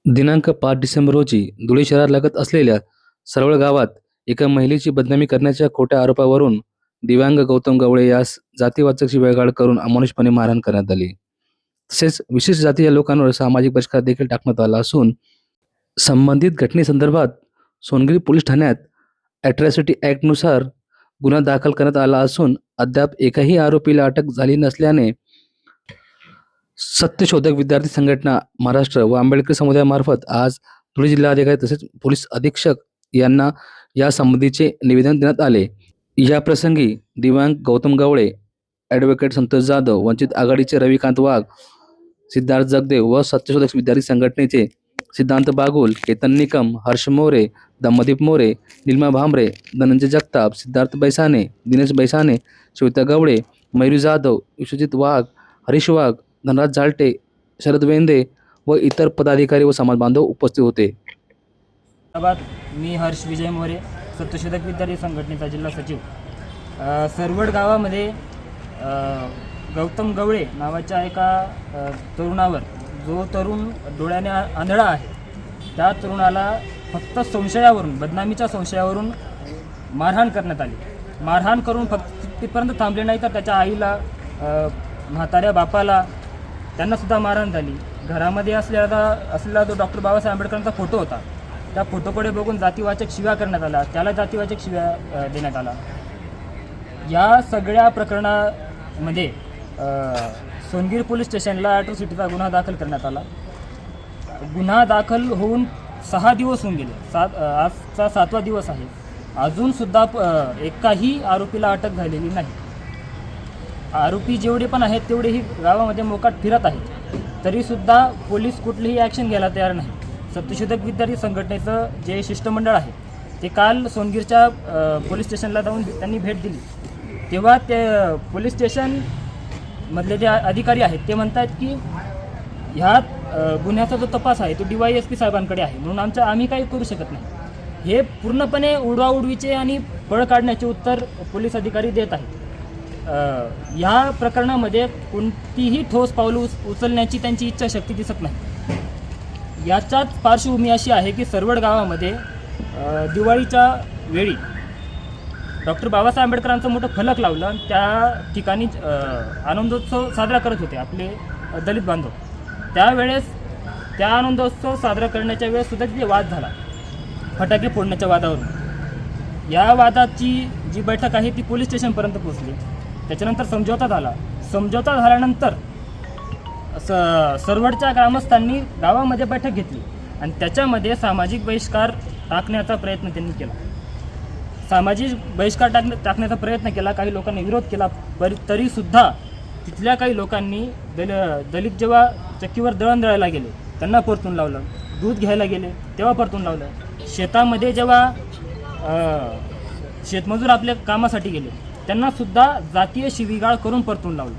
दिनांक 5 डिसेंबर रोजी धुळे शहरालगत असलेल्या सरवळ गावात एका महिलेची बदनामी करण्याच्या खोट्या आरोपावरून दिव्यांग गौतम गवळे यास जातीवाचक शिवीगाळ करून अमानुषपणे मारहाण करण्यात आली। तसेच विशेष जातीय लोकांवर सामाजिक बहिष्कार देखील टाकण्यात आला असून संबंधित घटनेसंदर्भात सोनगिरी पोलीस ठाण्यात ॲट्रॉसिटी ॲक्टनुसार गुन्हा दाखल करण्यात आला असून अद्याप एकाही आरोपीला अटक झाली नसल्याने सत्यशोधक विद्यार्थी संघटना महाराष्ट्र व आंबेडकर समुदायामार्फत आज धुळे जिल्हाधिकारी तसेच पोलीस अधीक्षक यांना या संबंधीचे निवेदन देण्यात आले। या प्रसंगी दिव्यांग गौतम गवळे, ॲडव्होकेट संतोष जाधव, वंचित आघाडीचे रविकांत वाघ, सिद्धार्थ जगदेव व सत्यशोधक विद्यार्थी संघटनेचे सिद्धांत बागुल, केतन निकम, हर्ष मोरे, दम्मदीप मोरे, निलमा भांबरे, धनंजय जगताप, सिद्धार्थ बैसाने, दिनेश बैसाने, श्वेता गवळे, मयुरी जाधव, विश्वजित वाघ, हरीश वाघ, धनराज जालटे, शरद वेंदे व इतर पदाधिकारी व समाज बांधव उपस्थित होते। मी हर्ष विजय मोरे, सत्यशोधक विद्यार्थी संघटनेचा जिल्हा सचिव। सरवड गावामध्ये गौतम गवळे नावाच्या एका तरुणावर, जो तरुण डोळ्याने आंधळा आहे, त्या तरुणाला फक्त संशयावरून, बदनामीच्या संशयावरून मारहाण करण्यात आली। मारहाण करून फक्त तिथपर्यंत थांबले नाही तर त्याच्या आईला, म्हाताऱ्या बापाला, त्यांनासुद्धा मारहाण झाली। घरामध्ये असलेला जो डॉक्टर बाबासाहेब आंबेडकरांचा फोटो होता, त्या फोटोकडे बघून जातीवाचक शिव्या करण्यात आल्या, त्याला जातीवाचक शिव्या देण्यात आला। या सगळ्या प्रकरणामध्ये सोनगिरी पोलीस स्टेशनला ॲट्रॉसिटीचा गुन्हा दाखल करण्यात आला। गुन्हा दाखल होऊन 6 दिवस होऊन गेले, आजचा 7वा दिवस आहे। अजूनसुद्धा एकाही आरोपीला अटक झालेली नाही। आरोपी जेवढे पण आहेत तेवढेही गावामध्ये मोकाट फिरत आहेत, तरीसुद्धा पोलीस कुठलीही ॲक्शन घ्यायला तयार नाही। सत्यशोधक विद्यार्थी संघटनेचं जे शिष्टमंडळ आहे ते काल सोनगिरच्या पोलीस स्टेशनला जाऊन त्यांनी भेट दिली, तेव्हा ते पोलीस स्टेशनमधले जे अधिकारी आहेत ते म्हणतात की ह्या गुन्ह्याचा जो तपास आहे तो DYSP साहेबांकडे आहे, म्हणून आम्ही काही करू शकत नाही। हे पूर्णपणे उडवाउडवीचे आणि पळ काढण्याचे उत्तर पोलीस अधिकारी देत आहेत। या प्रकरणामध्ये कोणतीही ठोस पावलं उचलण्याची त्यांची इच्छाशक्ती दिसत नाही। याच्याच पार्श्वभूमी अशी आहे की सरवड गावामध्ये दिवाळीच्या वेळी डॉक्टर बाबासाहेब आंबेडकरांचं मोठं फलक लावलं, त्या ठिकाणी आनंदोत्सव साजरा करत होते आपले दलित बांधव। त्यावेळेस त्या आनंदोत्सव साजरा करण्याच्या वेळेस सुद्धा तिथे वाद झाला, फटाके फोडण्याच्या वादावरून। या वादाची जी बैठक आहे ती पोलीस स्टेशनपर्यंत पोहोचली। त्याच्यानंतर समझोता झाला। समझोता झाल्यानंतर सरवडच्या ग्रामस्थांनी गावामध्ये बैठक घेतली आणि त्याच्यामध्ये सामाजिक बहिष्कार टाकण्याचा प्रयत्न त्यांनी केला। सामाजिक बहिष्कार टाकण्याचा प्रयत्न केला, काही लोकांनी विरोध केला, तरीसुद्धा तिथल्या काही लोकांनी दलित जेव्हा चक्कीवर दळण दळायला गेले त्यांना परतून लावलं, दूध घ्यायला गेले तेव्हा परतून लावलं, शेतामध्ये जेव्हा शेतमजूर आपल्या कामासाठी गेले त्यांनासुद्धा जातीय शिवीगाळ करून परतून लावलं।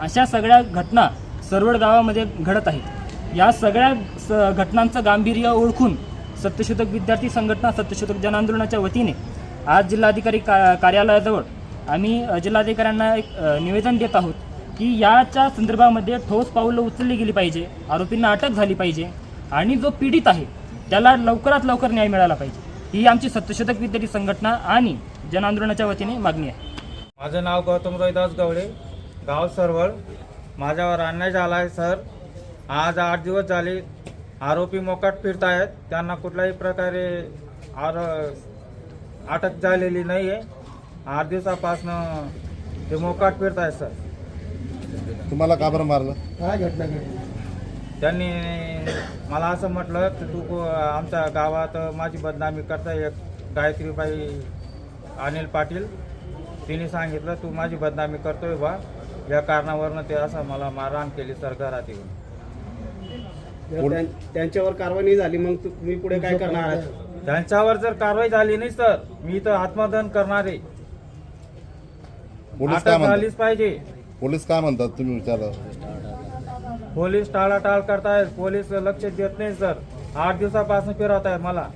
अशा सगळ्या घटना सरवड गावामध्ये घडत आहेत। या सगळ्या घटनांचं गांभीर्य ओळखून सत्यशोधक विद्यार्थी संघटना, सत्यशोधक जनआंदोलनाच्या वतीने आज जिल्हाधिकारी कार्यालयाजवळ आम्ही जिल्हाधिकाऱ्यांना एक निवेदन देत आहोत की याच्या संदर्भामध्ये ठोस पावलं उचलली गेली पाहिजे, आरोपींना अटक झाली पाहिजे आणि जो पीडित आहे त्याला लवकरात लवकर न्याय मिळाला पाहिजे, ही आमची सत्यशोधक विद्यार्थी संघटना आणि जनआंदोलनाच्या वतीने मागणी आहे। माझं नाव गौतम रोहिदास गवळे, गाव सरवळ। माझ्यावर अन्याय झाला आहे सर। आज 8 दिवस झाले आरोपी मोकाट फिरत आहेत, त्यांना कुठल्याही प्रकारे अटक झालेली नाही आहे। 8 दिवसापासून ते मोकाट फिरत आहेत सर। तुम्हाला का बरं मारलं? काय घटना घडली? त्यांनी मला असं म्हटलं की तू आमच्या गावात माझी बदनामी करताय, एक गायत्रीबाई अनिल पाटील तिने सांगितलं तू माझी बदनामी करतोय बा, या कारणावरनं ते असं मला मारहाण केली सर घरात येऊन। त्यांच्यावर कारवाई नाही झाली, मग तुम्ही पुढे काय करणार आहात? त्यांच्यावर जर कारवाई झाली नाही सर मी तर आत्मदहन करणार आहे। पोलीस काय अटक झालीच म्हणतात? पाहिजे। पोलीस काय म्हणतात तुम्ही विचारा? पोलीस टाळाटाळ करतायत, पोलीस लक्ष देत नाही सर। 8 दिवसापासून फिरवत आहेत मला।